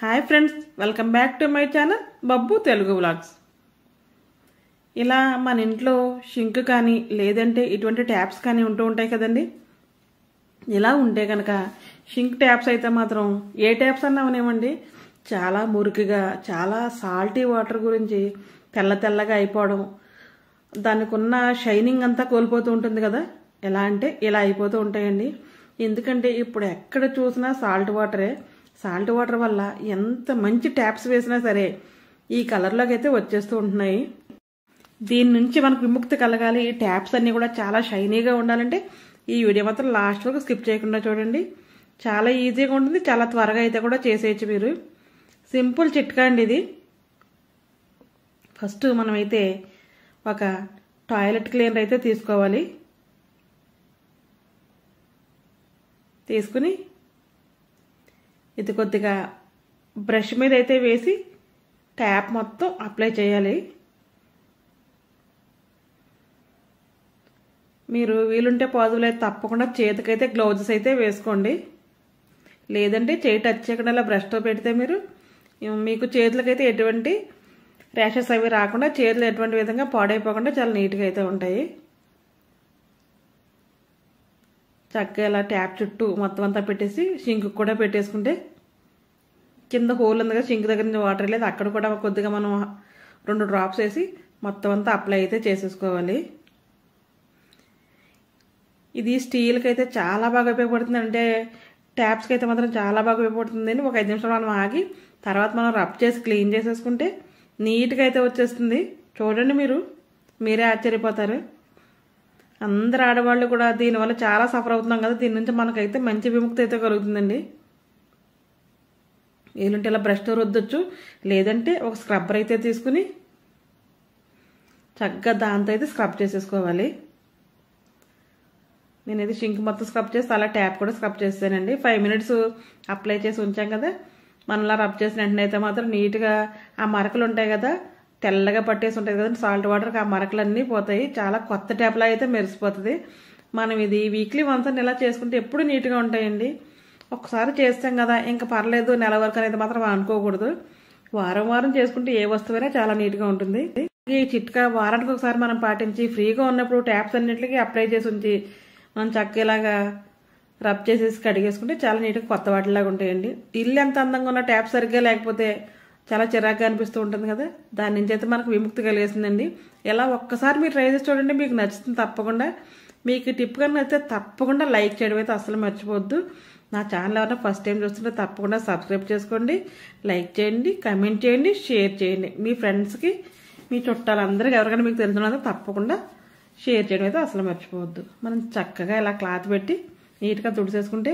Hi friends, welcome back to my channel Babbu Telugu vlogs. ఇలా మన ఇంట్లో షింక్ కానీ లేదంటే ఇటువంటి ట్యాప్స్ కానీ ఉంటూ ఉంటాయి కదండి. ఇలా ఉంటే కనుక షింక్ ట్యాప్స్ అయితే మాత్రం ఏ ట్యాప్స్ అన్నా అవనేమండి చాలా మురికిగా, చాలా సాల్టీ వాటర్ గురించి తెల్ల తెల్లగా అయిపోవడం, దానికి ఉన్న షైనింగ్ అంతా కోల్పోతూ ఉంటుంది కదా. ఎలా అంటే ఇలా అయిపోతూ ఉంటాయండి. ఎందుకంటే ఇప్పుడు ఎక్కడ చూసినా సాల్ట్ వాటర్ వల్ల ఎంత మంచి ట్యాప్స్ వేసినా సరే ఈ కలర్లోకి అయితే వచ్చేస్తూ ఉంటున్నాయి. దీని నుంచి మనకు విముక్తి కలగాలి, ఈ ట్యాప్స్ అన్నీ కూడా చాలా షైనీగా ఉండాలంటే ఈ వీడియో మాత్రం లాస్ట్ వరకు స్కిప్ చేయకుండా చూడండి. చాలా ఈజీగా ఉంటుంది, చాలా త్వరగా అయితే కూడా చేసేయచ్చు మీరు. సింపుల్ చిట్కా అండి ఇది. ఫస్ట్ మనమైతే ఒక టాయిలెట్ క్లీనర్ అయితే తీసుకోవాలి. తీసుకుని ఇది కొద్దిగా బ్రష్ మీద అయితే వేసి ట్యాప్ మొత్తం అప్లై చేయాలి. మీరు వీలుంటే పాజిబుల్ అయితే తప్పకుండా చేతికైతే గ్లౌజెస్ అయితే వేసుకోండి. లేదంటే చేయి టచ్ చేయకుండా ఇలా బ్రష్తో పెడితే మీకు చేతులకైతే ఎటువంటి ర్యాషెస్ అవి రాకుండా, చేతులు ఎటువంటి విధంగా పాడైపోకుండా చాలా నీట్గా అయితే ఉంటాయి. చక్కగా ఇలా ట్యాప్ చుట్టూ మొత్తం అంతా పెట్టేసి షింక్ కూడా పెట్టేసుకుంటే కింద హోల్ ఉంది కదా, షింక్ దగ్గర నుంచి వాటర్ లేదు, అక్కడ కూడా కొద్దిగా మనం 2 డ్రాప్స్ వేసి మొత్తం అంతా అప్లై అయితే చేసేసుకోవాలి. ఇది స్టీల్కి అయితే చాలా బాగా ఉపయోగపడుతుంది, అంటే ట్యాప్స్కి అయితే మాత్రం చాలా బాగా ఉపయోగపడుతుందండి. ఒక 5 నిమిషాలు మనం ఆగి తర్వాత మనం రబ్ చేసి క్లీన్ చేసేసుకుంటే నీట్గా అయితే వచ్చేస్తుంది. చూడండి, మీరే ఆశ్చర్యపోతారు. అందరు ఆడవాళ్ళు కూడా దీనివల్ల చాలా సఫర్ అవుతున్నాం కదా, దీని నుంచి మనకైతే మంచి విముక్తి అయితే కలుగుతుందండి. వీలుంటే ఇలా బ్రష్తో రుద్దొచ్చు, లేదంటే ఒక స్క్రబ్బర్ అయితే తీసుకుని చక్కగా దాంతో అయితే స్క్రబ్ చేసేసుకోవాలి. నేనైతే షింక్ మొత్తం స్క్రబ్ చేసి అలా ట్యాప్ కూడా స్క్రబ్ చేస్తానండి. 5 మినిట్స్ అప్లై చేసి ఉంచాం కదా, మనం ఇలా రబ్ చేసిన వెంటనే అయితే మాత్రం నీట్గా ఆ మరకలు ఉంటాయి కదా, తెల్లగా పట్టేసి ఉంటుంది కదండి సాల్ట్ వాటర్కి, ఆ మరకలన్నీ పోతాయి. చాలా కొత్త ట్యాప్లా అయితే మెరిసిపోతుంది. మనం ఇది వీక్లీ వన్స్ అని ఇలా చేసుకుంటే ఎప్పుడు నీట్గా ఉంటాయండి. ఒకసారి చేస్తాం కదా ఇంకా పర్లేదు, నెల వరకు అనేది మాత్రం అనుకోకూడదు. వారం చేసుకుంటే ఏ వస్తువైనా చాలా నీట్గా ఉంటుంది. ఈ చిట్కా వారానికి ఒకసారి మనం పాటించి ఫ్రీగా ఉన్నప్పుడు ట్యాప్స్ అన్నింటికి అప్లై చేసి ఉంచి మనం చక్కలాగా రబ్ చేసేసి కడిగేసుకుంటే చాలా నీట్గా కొత్త వాటిలాగా ఉంటాయండి. ఇల్లు ఎంత అందంగా ఉన్న ట్యాప్ సరిగ్గా లేకపోతే చాలా చిరాగ్గా అనిపిస్తూ ఉంటుంది కదా, దాని నుంచి అయితే మనకు విముక్తి కలిగేసిందండి. ఎలా ఒక్కసారి మీరు ట్రై చేసి చూడండి, మీకు నచ్చుతుంది తప్పకుండా. మీకు టిప్ కన్నా అయితే తప్పకుండా లైక్ చేయడం అయితే అసలు మర్చిపోవద్దు. నా ఛానల్ ఎవరైనా ఫస్ట్ టైం చూస్తుంటే తప్పకుండా సబ్స్క్రైబ్ చేసుకోండి, లైక్ చేయండి, కమెంట్ చేయండి, షేర్ చేయండి. మీ ఫ్రెండ్స్కి, మీ చుట్టాలందరికీ ఎవరికైనా మీకు తెలిసిన తప్పకుండా షేర్ చేయడం అయితే అసలు మర్చిపోవద్దు. మనం చక్కగా ఇలా క్లాత్ పెట్టి నీట్గా తుడిసేసుకుంటే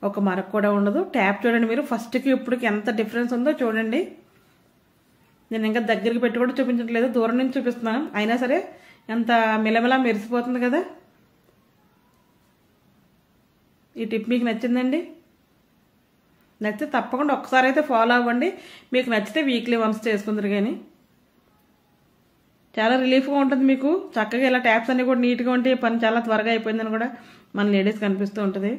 ఒక మరక కూడా ఉండదు. ట్యాప్ చూడండి, మీరు ఫస్ట్కి ఇప్పటికి ఎంత డిఫరెన్స్ ఉందో చూడండి. నేను ఇంకా దగ్గరికి పెట్టి కూడా చూపించట్లేదు, దూరం నుంచి చూపిస్తున్నాను, అయినా సరే ఎంత మిలమిలా మెరిసిపోతుంది కదా. ఈ టిప్ మీకు నచ్చిందండి? నచ్చితే తప్పకుండా ఒక్కసారి అయితే ఫాలో అవ్వండి. మీకు నచ్చితే వీక్లీ వన్స్ చేసుకుందరు. కానీ చాలా రిలీఫ్గా ఉంటుంది మీకు. చక్కగా ఇలా ట్యాప్స్ అన్నీ కూడా నీట్గా ఉంటే పని చాలా త్వరగా అయిపోయిందని కూడా మన లేడీస్ కనిపిస్తూ ఉంటుంది.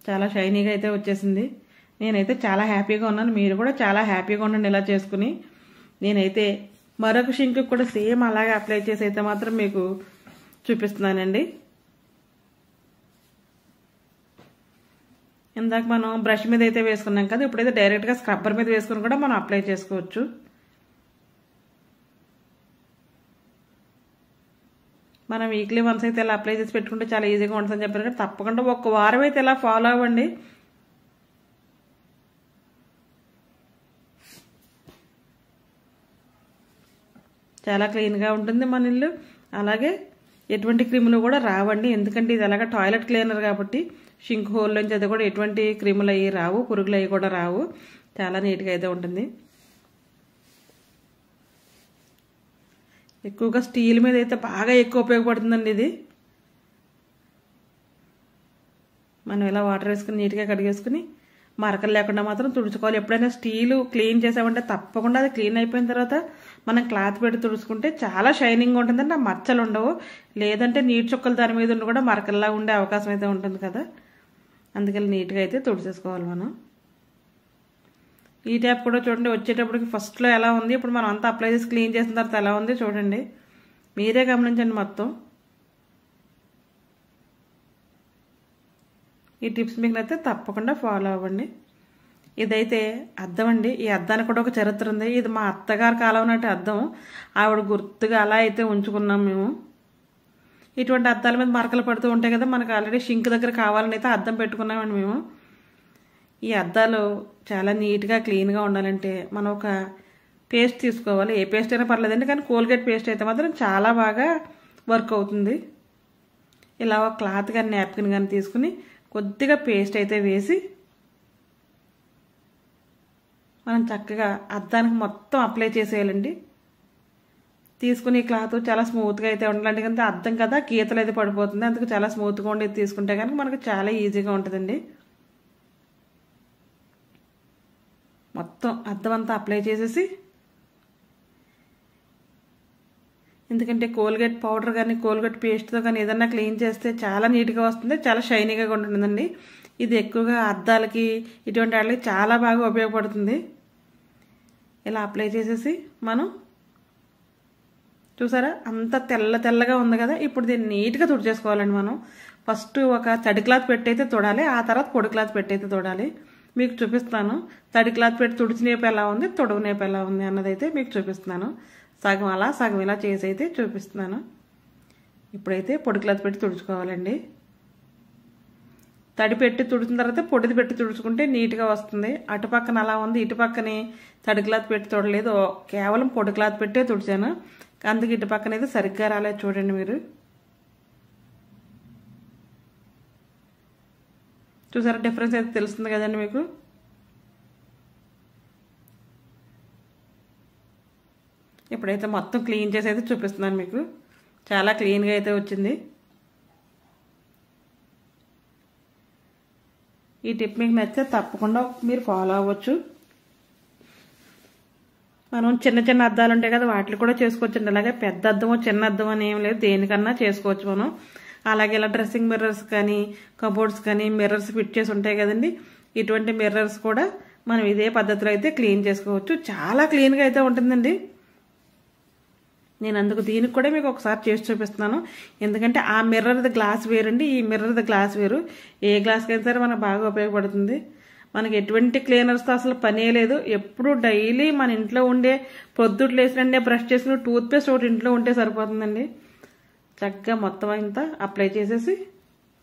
చాలా షైనీగా అయితే వచ్చేసింది. నేనైతే చాలా హ్యాపీగా ఉన్నాను, మీరు కూడా చాలా హ్యాపీగా ఉండండి ఇలా చేసుకుని. నేనైతే మరొక షింక్ కూడా సేమ్ అలాగే అప్లై చేసి అయితే మాత్రం మీకు చూపిస్తున్నానండి. ఇందాక మనం బ్రష్ మీద అయితే వేసుకున్నాం కదా, ఇప్పుడైతే డైరెక్ట్గా స్క్రబ్బర్ మీద వేసుకుని కూడా మనం అప్లై చేసుకోవచ్చు. మనం వీక్లీ వన్స్ అయితే ఇలా అప్లై చేసి పెట్టుకుంటే చాలా ఈజీగా ఉంటుందని చెప్పారు కదా, తప్పకుండా ఒక వారం అయితే ఇలా ఫాలో అవ్వండి. చాలా క్లీన్గా ఉంటుంది మన ఇల్లు, అలాగే ఎటువంటి క్రిములు కూడా రావండి. ఎందుకంటే ఇది అలాగా టాయిలెట్ క్లీనర్ కాబట్టి షింక్ హోల్ నుంచి అది కూడా ఎటువంటి క్రిములు అవి రావు, పురుగులు అవి కూడా రావు. చాలా నీట్గా అయితే ఉంటుంది. ఎక్కువగా స్టీల్ మీద అయితే బాగా ఎక్కువ ఉపయోగపడుతుందండి ఇది. మనం ఇలా వాటర్ వేసుకుని నీట్గా కడిగేసుకుని మరకలు లేకుండా మాత్రం తుడుచుకోవాలి. ఎప్పుడైనా స్టీలు క్లీన్ చేసామంటే తప్పకుండా అది క్లీన్ అయిపోయిన తర్వాత మనం క్లాత్ పెట్టి తుడుచుకుంటే చాలా షైనింగ్ ఉంటుందండి, ఆ మచ్చలు ఉండవు. లేదంటే నీటి చుక్కలు దాని మీద ఉండి కూడా మరకల్లా ఉండే అవకాశం అయితే ఉంటుంది కదా. అందుకని నీట్గా అయితే తుడిచేసుకోవాలి మనం. ఈ ట్యాప్ కూడా చూడండి, వచ్చేటప్పటికి ఫస్ట్లో ఎలా ఉంది, ఇప్పుడు మనం అంతా అప్లై చేసి క్లీన్ చేసిన తర్వాత ఎలా ఉంది చూడండి, మీరే గమనించండి మొత్తం. ఈ టిప్స్ మీకు నచ్చితే తప్పకుండా ఫాలో అవ్వండి. ఇదైతే అద్దం అండి. ఈ అద్దానికి కూడా ఒక చరిత్ర ఉంది. ఇది మా అత్తగారి కాలం నాటి అద్దం. ఆవిడ గుర్తుగా అలా అయితే ఉంచుకున్నాం మేము. ఇటువంటి అద్దాల మీద మరకలు పడుతూ ఉంటాయి కదా, మనకు ఆల్రెడీ షింక్ దగ్గర కావాలని అయితే అద్దం పెట్టుకున్నామండి మేము. ఈ అద్దాలు చాలా నీట్గా క్లీన్గా ఉండాలంటే మనం ఒక పేస్ట్ తీసుకోవాలి. ఏ పేస్ట్ అయినా పర్లేదండి, కానీ కోల్గేట్ పేస్ట్ అయితే మాత్రం చాలా బాగా వర్క్ అవుతుంది. ఇలా ఒక క్లాత్ కానీ నాప్కిన్ కానీ తీసుకుని కొద్దిగా పేస్ట్ అయితే వేసి మనం చక్కగా అద్దానికి మొత్తం అప్లై చేసేయాలండి. తీసుకుని క్లాత్ చాలా స్మూత్గా అయితే ఉండాలంటే కనుక అద్దం కదా, గీతలు అయితే పడిపోతుంది. అందుకు చాలా స్మూత్గా ఉండేది తీసుకుంటే కనుక మనకు చాలా ఈజీగా ఉంటుందండి. మొత్తం అద్దం అంతా అప్లై చేసేసి, ఎందుకంటే కోల్గేట్ పౌడర్ కానీ కోల్గేట్ పేస్ట్తో కానీ ఏదన్నా క్లీన్ చేస్తే చాలా నీట్గా వస్తుంది, చాలా షైనీగా ఉంటుందండి. ఇది ఎక్కువగా అద్దాలకి ఇటువంటి వాటికి చాలా బాగా ఉపయోగపడుతుంది. ఇలా అప్లై చేసేసి మనం చూసారా అంత తెల్లగా ఉంది కదా. ఇప్పుడు దీన్ని నీట్గా తుడిచేసుకోవాలండి మనం. ఫస్ట్ ఒక తడి క్లాత్ పెట్టి అయితే తొడాలి, ఆ తర్వాత పొడి క్లాత్ పెట్టి అయితే తొడాలి. మీకు చూపిస్తాను తడి క్లాత్ పెట్టి తుడిచినేపు ఎలా ఉంది, తొడవనేపు ఎలా ఉంది అన్నదైతే మీకు చూపిస్తున్నాను. సగం అలా సగం ఇలా చేసి అయితే చూపిస్తున్నాను. ఇప్పుడైతే పొడి క్లాత్ పెట్టి తుడుచుకోవాలండి. తడి పెట్టి తుడిచిన తర్వాత పొడిది పెట్టి తుడుచుకుంటే నీట్గా వస్తుంది. అటుపక్కన అలా ఉంది, ఇటుపక్కనే తడి క్లాత్ పెట్టి తొడలేదు, కేవలం పొడి క్లాత్ పెట్టే తుడిచాను. అందుకే ఇటుపక్కన అయితే సరిగ్గా రాలేదు చూడండి మీరు. చూసారా డిఫరెన్స్ అయితే తెలుస్తుంది కదండి మీకు. ఇప్పుడైతే మొత్తం క్లీన్ చేసి అయితే చూపిస్తున్నాను మీకు. చాలా క్లీన్గా అయితే వచ్చింది. ఈ టిప్ మీకు నచ్చితే తప్పకుండా మీరు ఫాలో అవ్వచ్చు. మనం చిన్న చిన్న అద్దాలు ఉంటాయి కదా, వాటిని కూడా చేసుకోవచ్చు. అలాగే పెద్ద అద్దమో చిన్న అద్దం అని ఏం లేదు, దేనికన్నా చేసుకోవచ్చు మనం. అలాగే ఇలా డ్రెస్సింగ్ మిర్రర్స్ కానీ కబోర్డ్స్ కానీ మిర్రర్స్ ఫిట్ చేసి ఉంటాయి కదండి, ఇటువంటి మిర్రర్స్ కూడా మనం ఇదే పద్ధతిలో అయితే క్లీన్ చేసుకోవచ్చు. చాలా క్లీన్గా అయితే ఉంటుందండి. నేను అందుకు దీనికి కూడా మీకు ఒకసారి చేసి చూపిస్తున్నాను. ఎందుకంటే ఆ మిర్రర్ది గ్లాస్ వేరండి, ఈ మిర్రర్ది గ్లాస్ వేరు. ఏ గ్లాస్కి అయినా సరే మనకు బాగా ఉపయోగపడుతుంది. మనకి ఎటువంటి క్లీనర్స్తో అసలు పనే లేదు. ఎప్పుడు డైలీ మన ఇంట్లో ఉండే పొద్దుట్లు వేసినండే బ్రష్ చేసుకుని టూత్పేస్ట్ ఒకటి ఇంట్లో ఉంటే సరిపోతుందండి. చక్కగా మొత్తం అంతా అప్లై చేసేసి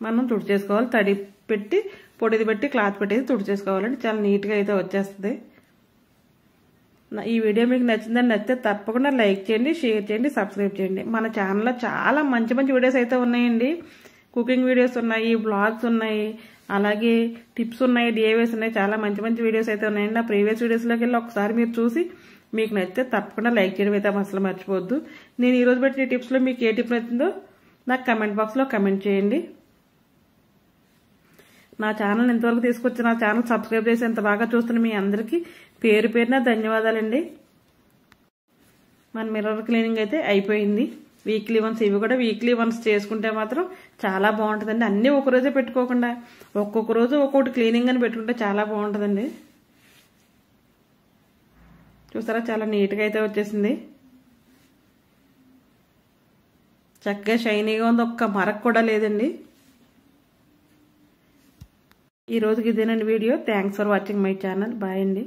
మనం తుడిచేసుకోవాలి. తడి పెట్టి పొడిది పెట్టి క్లాత్ పెట్టేసి తుడిచేసుకోవాలండి. చాలా నీట్గా అయితే వచ్చేస్తుంది. ఈ వీడియో మీకు నచ్చిందని నచ్చితే తప్పకుండా లైక్ చేయండి, షేర్ చేయండి, సబ్స్క్రైబ్ చేయండి. మన ఛానల్లో చాలా మంచి మంచి వీడియోస్ అయితే ఉన్నాయండి. కుకింగ్ వీడియోస్ ఉన్నాయి, బ్లాగ్స్ ఉన్నాయి, అలాగే టిప్స్ ఉన్నాయి, డిఐవేస్ ఉన్నాయి. చాలా మంచి మంచి వీడియోస్ అయితే ఉన్నాయండి. నా ప్రీవియస్ వీడియోస్లోకి వెళ్ళి ఒకసారి మీరు చూసి మీకు నచ్చితే తప్పకుండా లైక్ చేయడం అయితే అసలు మర్చిపోవద్దు. నేను ఈరోజు పెట్టిన టిప్స్లో మీకు ఏ టిప్ నచ్చిందో నాకు కమెంట్ బాక్స్లో కమెంట్ చేయండి. నా ఛానల్ ఎంతవరకు తీసుకొచ్చి నా ఛానల్ సబ్స్క్రైబ్ చేసి ఎంత బాగా చూస్తున్న మీ అందరికీ పేరు పేరున ధన్యవాదాలండి. మన మిర్రర్ క్లీనింగ్ అయితే అయిపోయింది. వీక్లీ వన్స్ ఇవి కూడా వీక్లీ వన్స్ చేసుకుంటే మాత్రం చాలా బాగుంటుందండి. అన్నీ ఒకరోజే పెట్టుకోకుండా ఒక్కొక్క రోజు ఒక్కొక్కటి క్లీనింగ్ అని పెట్టుకుంటే చాలా బాగుంటుందండి. చూసారా చాలా నీట్గా అయితే వచ్చేసింది. చక్కగా షైనీగా ఉంది, ఒక్క మరక కూడా లేదండి. ఈ రోజుకి ఇదేనండి video. Thanks for watching my channel. Bye అండి.